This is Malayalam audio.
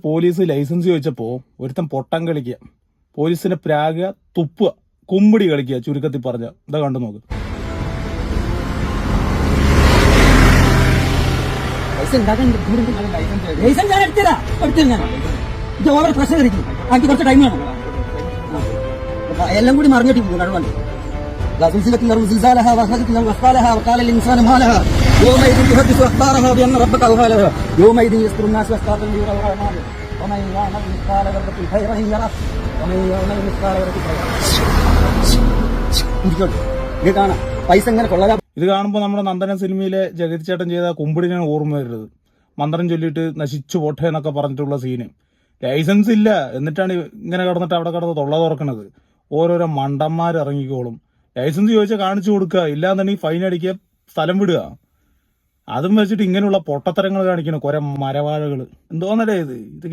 പോലീസ് ലൈസൻസ് ചോദിച്ചപ്പോ ഒരുത്തൻ പൊട്ടം കളിക്കുക, പോലീസിനെ പ്രാഗ തുപ്പുക, കുമ്പിടി കളിക്കുക, ചുരുക്കത്തിൽ പറഞ്ഞ ഇതാ കണ്ടു നോക്ക്. എല്ലാം കൂടി മറിഞ്ഞിട്ട് പോകും. زلزلت الأرض زلزالها وأخرجت الأرض أثقالها وقال الإنسان ما لها يومئذ تحدث أخبارها بأن ربك أوحى لها يومئذ يصدر الناس أشتاتا ليروا أعمالهم ومن يعمل مثقال ذرة خيرا يره ومن يعمل مثقال ذرة شرا. പൈസ ഇങ്ങനെ കൊള്ളാ. ഇത് കാണുമ്പോൾ നമ്മുടെ നന്ദന സിനിമയിലെ ജഗതി ചേട്ടൻ ചെയ്ത കുമ്പിടിനാണ് ഓർമ്മ വരുന്നത്. മന്ത്രം ചൊല്ലിയിട്ട് നശിച്ചു പോട്ടെ എന്നൊക്കെ പറഞ്ഞിട്ടുള്ള സീന്. ലൈസൻസ് ഇല്ല എന്നിട്ടാണ് ഇങ്ങനെ കിടന്നിട്ട് അവിടെ കിടന്ന് തൊള്ള തുറക്കണത്. ഓരോരോ മണ്ടന്മാർ ഇറങ്ങിക്കോളും. ലൈസൻസ് ചോദിച്ചാൽ കാണിച്ചു കൊടുക്കുക, ഇല്ലാന്നുണ്ടെങ്കിൽ ഫൈൻ അടിക്കുക, സ്ഥലം വിടുക. അതും വെച്ചിട്ട് ഇങ്ങനെയുള്ള പൊട്ടത്തരങ്ങൾ കാണിക്കണം കുറെ മരവാഴകൾ. എന്തോന്നല്ലേ ഇത്